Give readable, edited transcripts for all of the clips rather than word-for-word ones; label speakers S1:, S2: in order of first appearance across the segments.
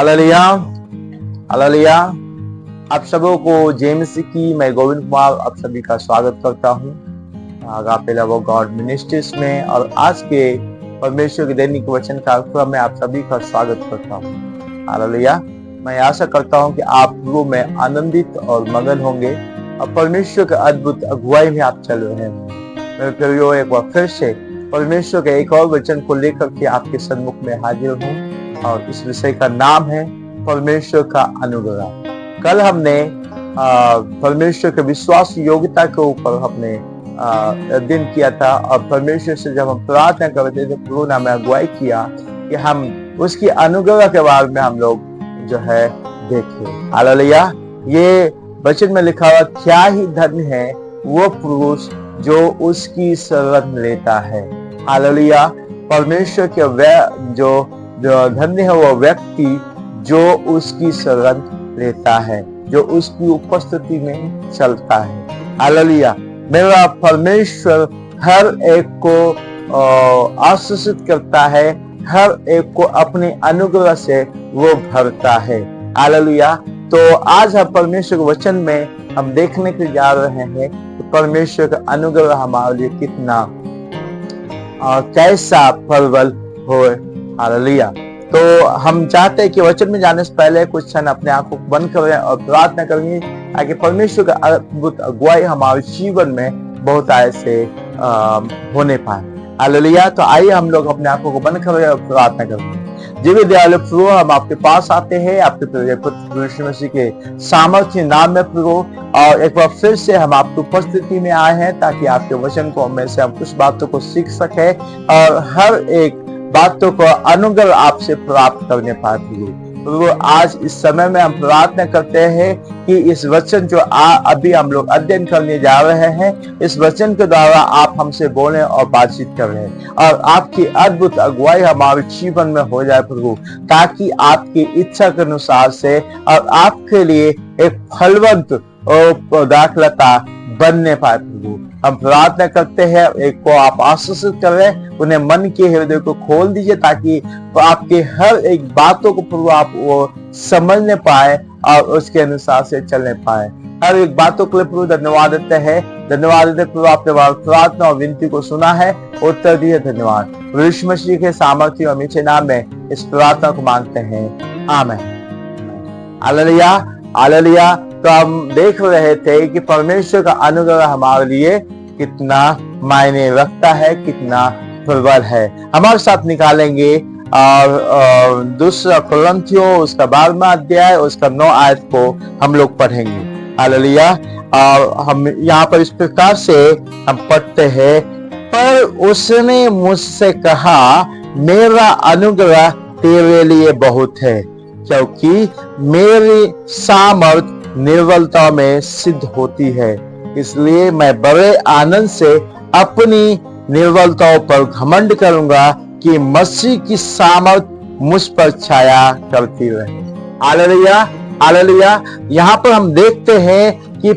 S1: Hallelujah, hallelujah. आप सबों को जेम्स की मैं गोविंद कुमार आप सभी का स्वागत करता हूँ agape love of God ministries में। और आज के परमेश्वर के दैनिक वचन कार्यक्रम में आप सभी का स्वागत करता हूँ। हालेलुया। मैं आशा करता हूँ कि आप लोगों में आनंदित और मगन होंगे और परमेश्वर के अद्भुत अगुवाई में आप चल रहे हैं। मेरे प्रियो, एक बार फिर से परमेश्वर के एक और वचन को लेकर के आपके सन्मुख में हाजिर हूँ और इस विषय का नाम है परमेश्वर का अनुग्रह। कल हमने परमेश्वर के विश्वास योग्यता के ऊपर हमने अध्ययन किया था और परमेश्वर से जब हम प्रार्थना करते थे प्रभु ने हमें अगुवाई किया कि हम उसकी अनुग्रह के बारे में हम लोग जो है देखें। हालेलुया। ये वचन में लिखा हुआ, क्या ही धन्य है वो पुरुष जो उसकी शरण लेता है। हालेलुया। परमेश्वर के जो धन्य है वो व्यक्ति जो उसकी शरण लेता है, जो उसकी उपस्थिति में चलता है। हालेलुया। मेरा परमेश्वर हर एक को आशीषित करता है, हर एक को अपने अनुग्रह से वो भरता है। हालेलुया। तो आज हम परमेश्वर के वचन में हम देखने के जा रहे हैं कि परमेश्वर का अनुग्रह हमारे लिए कितना और कैसा प्रबल हो। हालेलुया। तो हम चाहते हैं कि वचन में जाने से पहले कुछ क्षण अपने आंखों को बंद करें और प्रार्थना करेंगे ताकि परमेश्वर का अद्भुत अगुवाई हमारे जीवन में बहुत ऐसे होने पाए। हालेलुया। तो आइए हम लोग अपने आंखों को बंद करें और प्रार्थना करेंगे। जीवित दयालु प्रभु, हम आपके पास आते हैं आपके प्रिय पुत्र यीशु मसीह के सामर्थ्य नाम में प्रभु, और एक बार फिर से हम आपकी उपस्थिति में आए हैं ताकि आपके वचन को में से हम कुछ बातों को सीख सके और हर एक बातों को अनुग्रह आपसे प्राप्त करने पाए प्रभु। आज इस समय में हम प्रार्थना करते हैं कि इस वचन जो अभी हम लोग अध्ययन करने जा रहे हैं, इस वचन के द्वारा आप हमसे बोलें और बातचीत करें और आपकी अद्भुत अगुवाई हमारे जीवन में हो जाए प्रभु, ताकि आपकी इच्छा के अनुसार से और आपके लिए एक फलवंत दाखलता बनने पाए प्रभु। हम प्रार्थना करते हैं एक को आप आशीषित करें, उन्हें मन के हृदय को खोल दीजिए ताकि आपके हर एक बातों को प्रभु आप वो समझने पाए और उसके अनुसार से चलने पाए। हर एक बातों के लिए प्रभु धन्यवाद देते हैं। धन्यवाद देते प्रभु, आपने प्रार्थना और विनती को सुना है, उत्तर दिए। धन्यवाद। यीशु मसीह के सामर्थ्य और मीठे नाम में इस प्रार्थना को मांगते हैं, आमीन। Hallelujah, hallelujah. तो हम देख रहे थे कि परमेश्वर का अनुग्रह हमारे लिए कितना मायने रखता है, कितना प्रबल है। हमारे साथ निकालेंगे और दूसरा कुरिन्थियों उसका 12वां अध्याय उसका 9 आयत को हम लोग पढ़ेंगे। हालेलुया। और हम यहाँ पर इस प्रकार से हम पढ़ते हैं, पर उसने मुझसे कहा मेरा अनुग्रह तेरे लिए बहुत है, क्योंकि मेरी सामर्थ निर्बलता में सिद्ध होती है। इसलिए मैं बड़े आनंद से अपनी निर्बलताओं पर घमंड करूंगा कि मसीह की सामर्थ मुझ पर छाया करती रहे। Hallelujah, hallelujah. यहाँ पर हम देखते हैं कि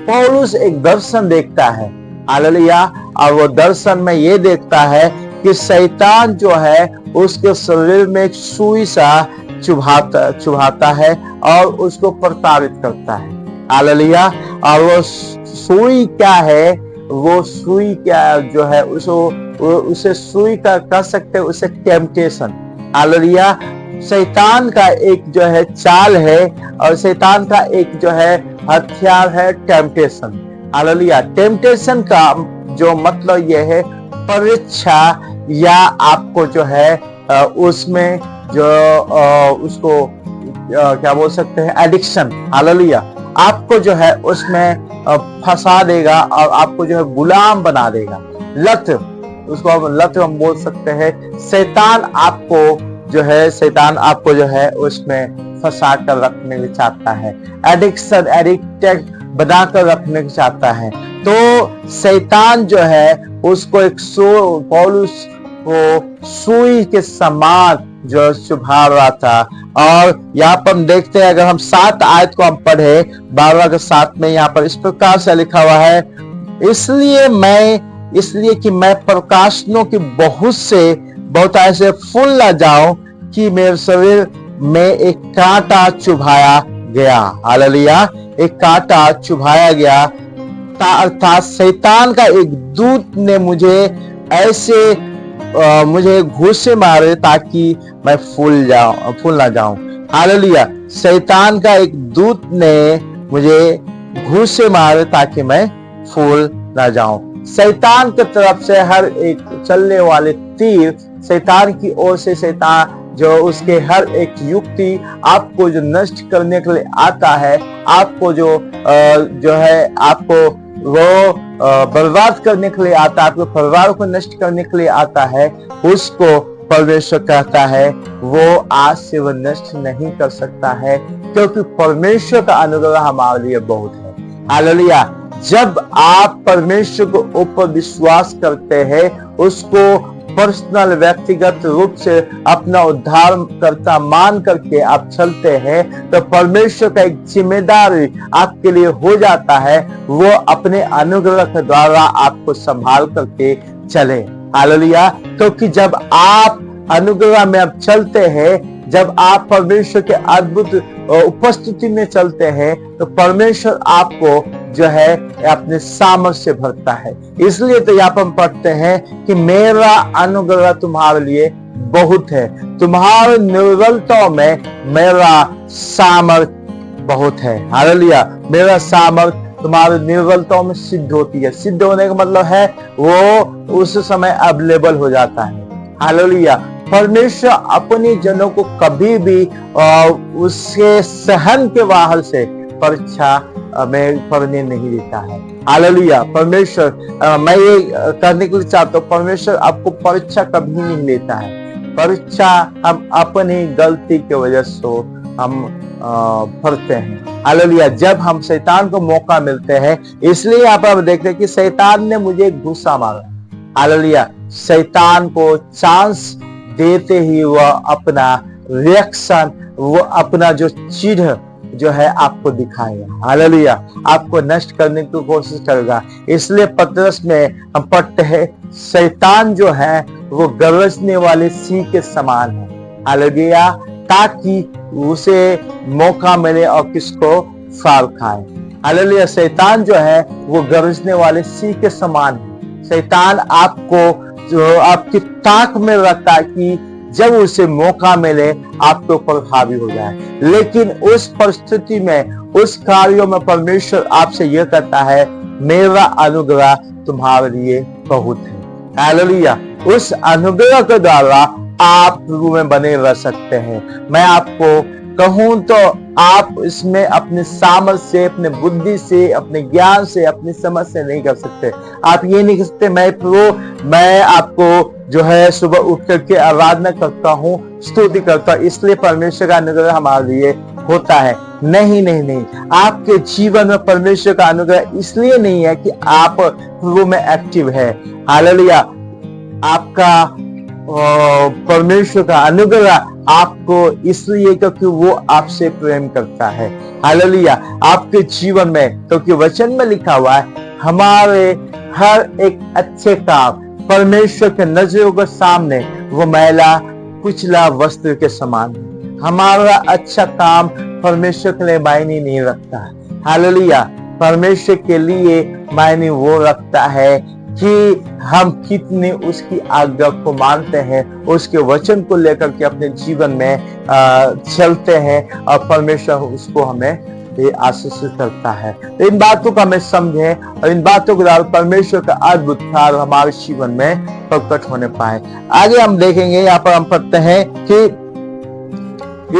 S1: पौलुस एक दर्शन देखता है। हालेलुया। और वो दर्शन में ये देखता है कि शैतान जो है उसके शरीर में एक सुई सा चुभाता है और उसको प्रताड़ित करता है। हालेलुया। और वो सुई क्या है, वो सुई क्या जो है उसे सुई का कह सकते हैं, उसे टेम्पटेशन। हालेलुया। शैतान का एक जो है चाल है और शैतान का एक जो है हथियार है टेम्पटेशन। हालेलुया। टेम्पटेशन का जो मतलब ये है परीक्षा, या आपको जो है उसमें जो उसको क्या बोल सकते हैं, एडिक्शन। हालेलुया। आपको जो है उसमें फंसा देगा और आपको जो है गुलाम बना देगा। लत, उसको हम लत हम बोल सकते हैं। शैतान आपको जो है उसमें फंसा कर रखने को चाहता है, एडिक्शन एडिक्टेड बनाकर रखने को चाहता है। तो शैतान जो है उसको एक पौलुस को सुई के समान जो चुभा रहा था। और यहाँ पर हम देखते हैं, अगर हम 7 आयत को हम पढ़े 12 के 7 में, यहाँ पर इस प्रकार से लिखा हुआ है, इसलिए कि मैं प्रकाशनों की बहुत ऐसे फूल न जाऊं कि मेरे शरीर में एक कांटा चुभाया गया। हालेलुया, एक कांटा चुभाया गया। अर्थात शैतान का एक दूत ने मुझे ऐसे मुझे घूंसे मारे ताकि मैं फूल ना जाऊं। हालेलुया, शैतान का एक दूत ने मुझे घूंसे मारे ताकि मैं फूल ना जाऊं। शैतान की तरफ से हर एक चलने वाले तीर शैतान की ओर से, शैतान जो उसके हर एक युक्ति आपको जो नष्ट करने के लिए आता है, आपको जो है आपको वो बर्बाद करने के लिए आता है, आपके परिवार को नष्ट करने के लिए आता है, उसको परमेश्वर कहता है वो आज से वो नष्ट नहीं कर सकता है, क्योंकि परमेश्वर का अनुग्रह हमारे लिए बहुत है। हालेलुया, जब आप परमेश्वर को ऊपर विश्वास करते हैं, उसको पर्सनल व्यक्तिगत रूप से अपना उद्धार करता मान करके आप चलते हैं, तो परमेश्वर का एक जिम्मेदारी आपके लिए हो जाता है, वो अपने अनुग्रह के द्वारा आपको संभाल करके चले। हालेलुया, क्योंकि जब आप अनुग्रह में अब चलते हैं, जब आप परमेश्वर के अद्भुत उपस्थिति में चलते हैं, तो परमेश्वर आपको जो है अपने सामर्थ्य से भरता है। इसलिए तो यहाँ पर हम पढ़ते हैं कि मेरा अनुग्रह तुम्हारे लिए बहुत है, तुम्हारे निर्बलताओं में मेरा सामर्थ बहुत है। हालेलुया, मेरा सामर्थ तुम्हारे निर्बलताओं में सिद्ध होती है। सिद्ध होने का मतलब है वो उस समय अवेलेबल हो जाता है। हालेलुया, परमेश्वर अपने जनों को कभी भी उसके सहन के वाहन से परीक्षा में पढ़ने नहीं देता है। हालेलुया, परमेश्वर मैं ये करने के लिए चाहता हूँ, परमेश्वर आपको परीक्षा कभी नहीं लेता है। परीक्षा हम अपनी गलती की वजह से हम पढ़ते हैं। हालेलुया, जब हम शैतान को मौका मिलते हैं, इसलिए यहाँ पर देखते हैं कि शैतान ने मुझे घुसा मारा। हालेलुया, शैतान को चांस देते ही वह अपना रिएक्शन, वो अपना जो चीज जो है आपको दिखाएगा। हालेलुया, आपको नष्ट करने की कोशिश करेगा। इसलिए पतरस में हम पढ़ते हैं, शैतान जो है वो गरजने वाले सिंह के समान है। हालेलुया, ताकि उसे मौका मिले और किसको फाड़ खाए। हालेलुया, शैतान जो है वो गरजने वाले सिंह के समान है। शैतान आपको जो आपकी ताक में रखता है कि जब उसे मौका मिले आपके ऊपर हावी हो जाए। लेकिन उस परिस्थिति में, उस कार्यों में परमेश्वर आपसे यह कहता है, मेरा अनुग्रह तुम्हारे लिए बहुत है। हालेलुया, उस अनुग्रह के द्वारा आप प्रभु में बने रह सकते हैं। मैं आपको कहूं तो आप इसमें अपने सामर्थ्य से, अपने बुद्धि से, अपने ज्ञान से, अपनी समझ से नहीं कर सकते। आप ये नहीं कर सकते मैं आपको जो है सुबह उठ करके आराधना करता हूँ, स्तुति करता हूँ, इसलिए परमेश्वर का अनुग्रह हमारे लिए होता है। नहीं नहीं नहीं, आपके जीवन में परमेश्वर का अनुग्रह इसलिए नहीं है कि आप प्रभु में एक्टिव है। हालेलुया, आपका परमेश्वर का अनुग्रह आपको इसलिए क्योंकि वो आपसे प्रेम करता है। हालेलुया, आपके जीवन में, क्योंकि वचन में लिखा हुआ है, हमारे हर एक अच्छे काम परमेश्वर के नजरों के सामने वो मैला कुचला वस्त्र के समान है। हमारा अच्छा काम परमेश्वर के लिए मायने नहीं रखता है। हालेलुया, परमेश्वर के लिए मायने वो रखता है कि हम कितने उसकी आज्ञा को मानते हैं, उसके वचन को लेकर के अपने जीवन में चलते हैं, और परमेश्वर उसको हमें आशीषित करता है। तो इन बातों को हमें समझें और इन बातों के द्वारा परमेश्वर का अद्भुत कार्य हमारे जीवन में प्रकट होने पाए। आगे हम देखेंगे, यहाँ पर हम पढ़ते हैं कि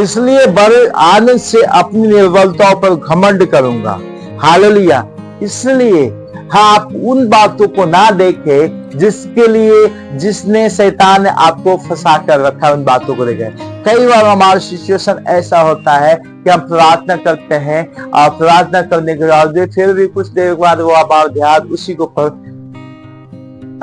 S1: इसलिए बड़े आनंद से अपनी निर्बलताओं पर घमंड करूंगा। हालेलुया, इसलिए आप उन बातों को ना देखें जिसने शैतान ने आपको फंसा कर रखा है, उन बातों को देखें। कई बार हमारा सिचुएशन ऐसा होता है कि हम प्रार्थना करते हैं और प्रार्थना करने के बाद फिर भी कुछ देर बाद वो हमारा ध्यान उसी को पर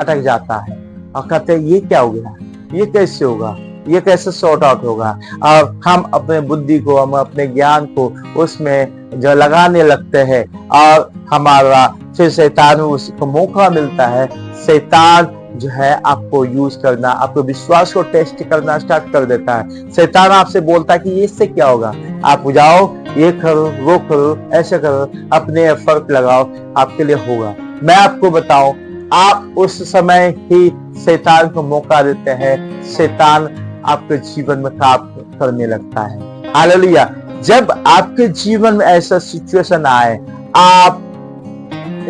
S1: अटक जाता है और कहते हैं ये क्या हो गया, ये कैसे होगा, ये कैसे सॉर्ट आउट होगा, और हम अपने बुद्धि को, हम अपने ज्ञान को उसमें जो लगाने लगते हैं और हमारा फिर शैतान उसको मौका मिलता है। शैतान जो है आपको यूज करना, आपको विश्वास को टेस्ट करना स्टार्ट कर देता है। शैतान आपसे बोलता है कि इससे क्या होगा, आप जाओ ये करो वो करो ऐसे करो, अपने एफर्ट लगाओ, आपके लिए होगा। मैं आपको बताऊं, आप उस समय ही शैतान को मौका देते हैं, शैतान आपके जीवन में काम करने लगता है। हालेलुया। जब आपके जीवन में ऐसा सिचुएशन आए, आप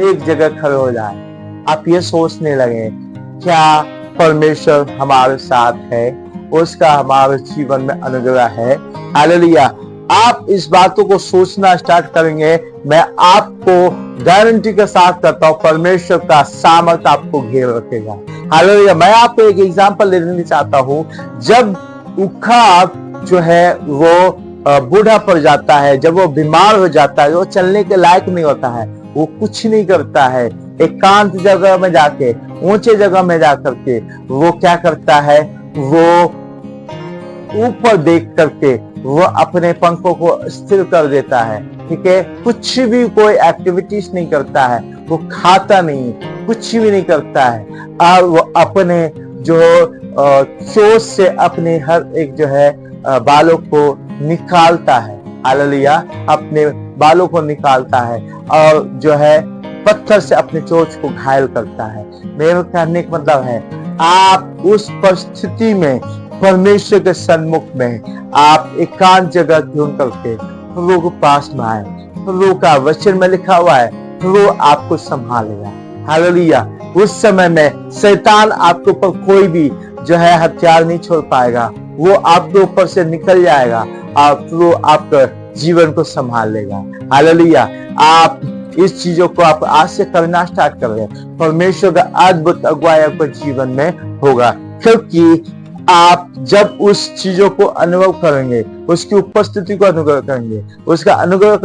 S1: एक जगह खड़े हो जाए, आप ये सोचने लगे क्या परमेश्वर हमारे साथ है, उसका हमारे जीवन में अनुग्रह है। हालेलुया। आप इस बातों को सोचना स्टार्ट करेंगे, मैं आपको गारंटी के साथ कहता हूं परमेश्वर का सामर्थ आपको घेर रखेगा। हालेलुया। मैं आपको एक एग्जांपल देना चाहता हूं। जब उखाब जो है वो बूढ़ा पड़ जाता है, जब वो बीमार हो जाता है, वो चलने के लायक नहीं होता है, वो कुछ नहीं करता है, एकांत जगह में जाके, ऊंचे जगह में जाकर के वो क्या करता है, वो ऊपर देख करके वो अपने पंखों को स्थिर कर देता है। ठीक है, कुछ भी कोई एक्टिविटीज नहीं करता है, वो खाता नहीं, कुछ भी नहीं करता है, और वो अपने जो चोट से अपने हर एक जो है बालों को निकालता है। हालेलुया। अपने बालों को निकालता है और जो है पत्थर से अपने चोट को घायल करता है। मेरे कहने का मतलब है, आप उस परिस्थिति में परमेश्वर के सन्मुख में आप एकांत जगह ढूंढ करके प्रभु के पास में आए। प्रभु का वचन में लिखा हुआ है, प्रभु आपको संभालेगा। हालेलुया। उस समय में शैतान आपके ऊपर कोई भी जो है हथियार नहीं छोड़ पाएगा, वो आपके ऊपर से निकल जाएगा और प्रभु आपके जीवन को संभाल लेगा। हालेलुया। आप इस चीजों को आप आज से करना स्टार्ट कर रहे हैं, परमेश्वर का अद्भुत अगुवाई आपके जीवन में होगा, क्योंकि आप जब उस चीजों को अनुभव करेंगे, उसकी उपस्थिति को अनुभव करेंगे, उसका अनुभव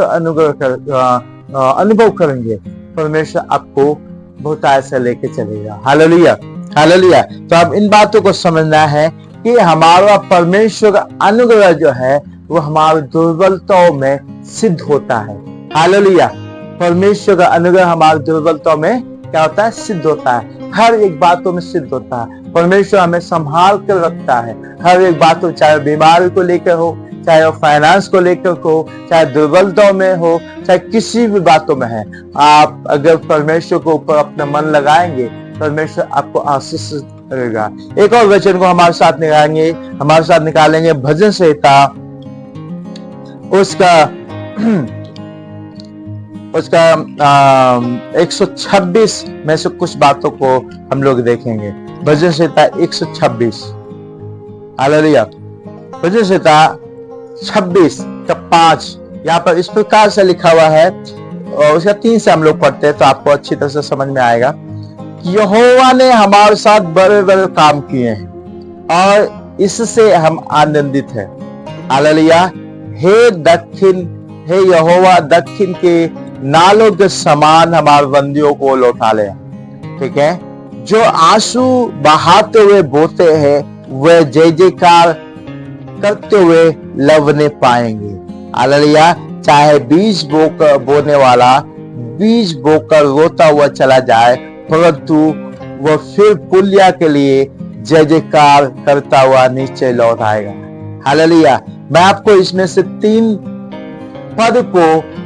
S1: करेंगे, परमेश्वर आपको बहुत ऐसा लेके चलेगा। हालेलुया। हालेलुया। तो अब इन बातों को समझना है कि हमारा परमेश्वर का अनुग्रह जो है वो हमारी दुर्बलताओं में सिद्ध होता है। हालेलुया। परमेश्वर का अनुग्रह हमारी दुर्बलताओं में क्या होता है, सिद्ध होता है, हर एक बातों में सिद्ध होता है। परमेश्वर हमें संभाल कर रखता है हर एक बातों, चाहे बीमारी को लेकर हो, चाहे वो फाइनेंस को लेकर हो, चाहे दुर्बलताओं में हो, चाहे किसी भी बातों में है। आप अगर परमेश्वर के ऊपर अपना मन लगाएंगे, परमेश्वर आपको आशीष करेगा। एक और वचन को हमारे साथ निकालेंगे भजन संहिता उसका 126 में से कुछ बातों को हम लोग देखेंगे। भजन संहिता 126। हालेलुया। भजन संहिता 26 का 5 यहाँ पर इस प्रकार से लिखा हुआ है, और उसका 3 से हम लोग पढ़ते हैं तो आपको अच्छी तरह से समझ में आएगा। यहोवा ने हमारे साथ बड़े बड़े काम किए हैं और इससे हम आनंदित हैं। हालेलुया। हे यहोवा, दक्षिण के नालों के समान हमारे बंदियों को लौटा ले। ठीक है, जो आंसू बहाते हुए बोते हैं वे जय जयकार करते हुए लवने पाएंगे। हालेलुया। चाहे बीज बोने वाला बीज बोकर रोता हुआ चला जाए, परंतु वह फिर पुलिया के लिए जय जयकार करता हुआ निश्चय लौट आएगा। हालेलुया। मैं आपको इसमें से 3 पद को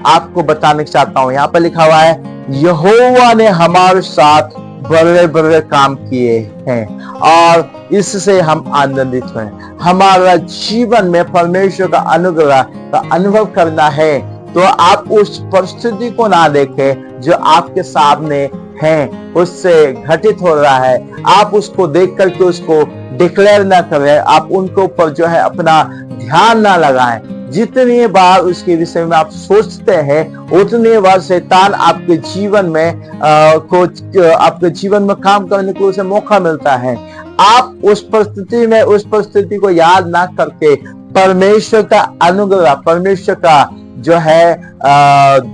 S1: आपको बताने चाहता हूं। यहाँ पर लिखा हुआ है, यहोवा ने हमारे साथ बड़े बड़े काम किए हैं और इससे हम आनंदित हैं। हमारा जीवन में परमेश्वर का अनुग्रह का अनुभव करना है तो आप उस परिस्थिति को ना देखें जो आपके सामने है, उससे घटित हो रहा है, आप उसको देख करके उसको डिक्लेयर ना करें, आप उनके ऊपर जो है अपना ध्यान ना लगाएं। जितनी बार उसके विषय में आप सोचते हैं, उतनी बार शैतान आपके जीवन में आपके जीवन में काम करने को उसे मौका मिलता है। आप उस परिस्थिति को याद ना करके परमेश्वर का अनुग्रह, परमेश्वर का जो है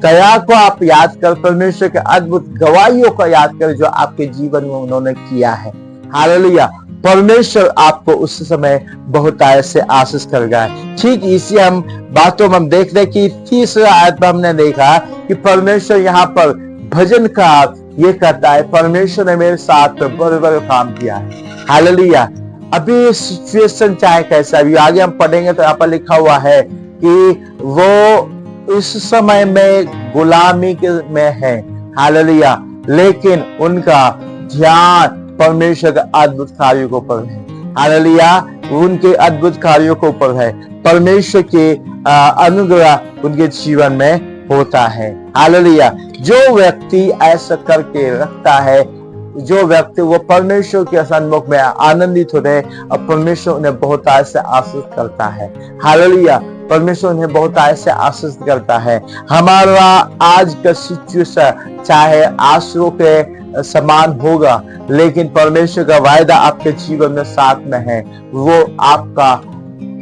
S1: दया को आप याद कर, परमेश्वर के अद्भुत गवाहियों को याद कर जो आपके जीवन में उन्होंने किया है। हालेलुया। परमेश्वर आपको उस समय बहुत ऐसे आशीष करेगा। ठीक इसी हम बातों में हम देख रहे कि 30 आयत में हमने देखा कि परमेश्वर यहाँ पर भजनकार ये कहता है परमेश्वर ने मेरे साथ बड़े बड़े काम किया है। हालेलुया। अभी सिचुएशन चाहे कैसा, अभी आगे हम पढ़ेंगे तो यहाँ पर लिखा हुआ है कि वो इस समय में गुलामी के में है। हालेलुया। लेकिन उनका ध्यान परमेश्वर के अद्भुत कार्यों के ऊपर है। हालेलुया। उनके अद्भुत कार्यों के ऊपर है। परमेश्वर के अनुग्रह उनके जीवन में होता है। हालेलुया। जो व्यक्ति ऐसा करके रखता है, जो व्यक्ति वो परमेश्वर के सन्मुख में आनंदित होते हैं और परमेश्वर उन्हें बहुत ऐसे आशीष करता है। हालेलुया। परमेश्वर उन्हें बहुत ऐसे आशीष करता है। हमारा आज का सिचुएशन चाहे आंसू के समान होगा, लेकिन परमेश्वर का वायदा आपके जीवन में साथ में है। वो आपका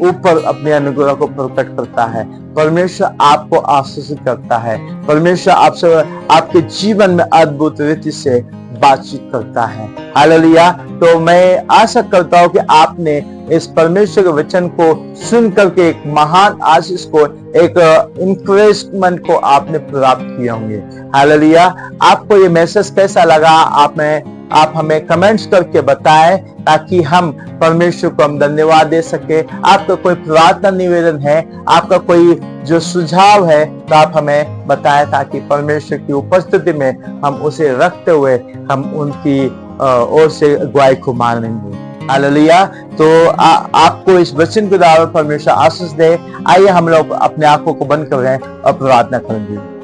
S1: ऊपर अपने अनुग्रह को प्रकट करता है। परमेश्वर आपको आशीषित करता है। परमेश्वर आपसे आपके जीवन में अद्भुत रीति से बातचीत करता है। हालेलुया। तो मैं आशा करता हूं कि आपने इस परमेश्वर के वचन को सुन करके एक महान आशीष को, एक इंकरेजमेंट को आपने प्राप्त किए होंगे। हालेलुया। आपको ये मैसेज कैसा लगा आप हमें कमेंट्स करके बताएं, ताकि हम परमेश्वर को हम धन्यवाद दे सके। आपका कोई प्रार्थना निवेदन है, आपका कोई जो सुझाव है, तो आप हमें बताएं, ताकि परमेश्वर की उपस्थिति में हम उसे रखते हुए हम उनकी ओर से गवाही को मानेंगे। हालेलुया। तो आपको इस वचन के द्वारा परमेश्वर आशीष दे। आइए हम लोग अपने आंखों को बंद कर रहे हैं और प्रार्थना करेंगे।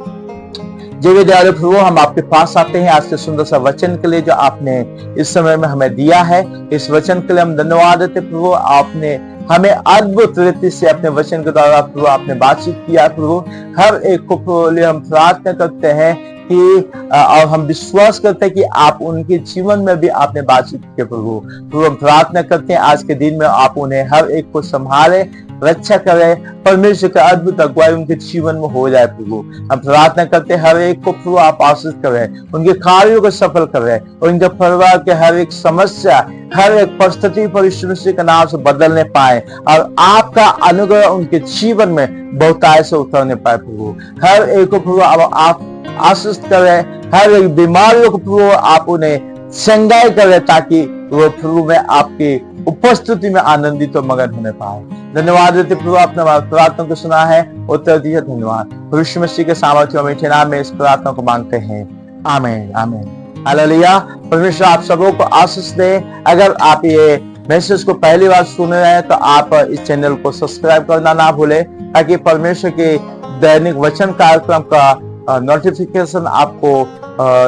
S1: जय दयालु प्रभु, हम आपके पास आते हैं आज के सुंदर सा वचन के लिए जो आपने इस समय में हमें दिया है। इस वचन के लिए हम धन्यवाद देते प्रभु। आपने हमें अद्भुत रीति से अपने वचन के द्वारा प्रभु आपने बातचीत किया प्रभु। हर एक को लिए हम प्रार्थना करते हैं कि और हम विश्वास करते हैं कि आप उनके जीवन में भी आपने बातचीत की प्रभु। हम प्रार्थना करते हैं आज के दिन में आप उन्हें हर एक को संभाले, रक्षा करे। परमेश्वर का अद्भुत अगुवाई उनके जीवन में हो जाए प्रभु। हम प्रार्थना करते हैं हर एक को प्रभु आप आशीष करें, उनके कार्यों को सफल करें और उनके परिवार के हर एक समस्या, हर एक परिस्थिति पर यीशु मसीह के नाम से बदलने पाए और आपका अनुग्रह उनके जीवन में बहुतायत से उतरने पाए प्रभु। हर एक को प्रभु आप आशीष करें। हर एक बीमारियों को प्रभु आप उन्हें चंगाई करें, ताकि वो प्रभु में आपकी उपस्थिति में आनंदित और मगन होने पाए। धन्यवाद देते प्रभु, आपने प्रार्थना को सुना है, उत्तर दिया। धन्यवाद। यीशु मसीह के सामर्थ्य और मीठे नाम में इस प्रार्थना को मांगते हैं। आमीन आमीन। हालेलुया। परमेश्वर आप सबों को आशीष दे। अगर आप ये मैसेज को पहली बार सुन रहे हैं तो आप इस चैनल को सब्सक्राइब करना ना भूलें, ताकि परमेश्वर के दैनिक वचन कार्यक्रम का नोटिफिकेशन आपको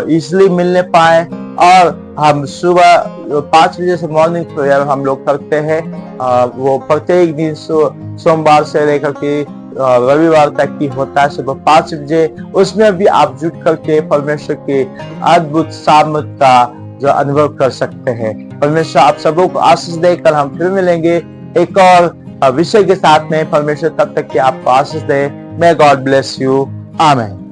S1: इजीली मिलने पाए। और हम सुबह 5 बजे से मॉर्निंग प्रेयर हम लोग करते हैं। वो प्रत्येक दिन सोमवार से लेकर के रविवार तक की होता है, सुबह 5 बजे। उसमें भी आप जुट करके परमेश्वर के अद्भुत सामर्थ का जो अनुभव कर सकते हैं। परमेश्वर आप सबों को आशीष दे। कल हम फिर मिलेंगे एक और विषय के साथ में। परमेश्वर तब तक कि आपको आशीष दे। May God bless you. आमीन।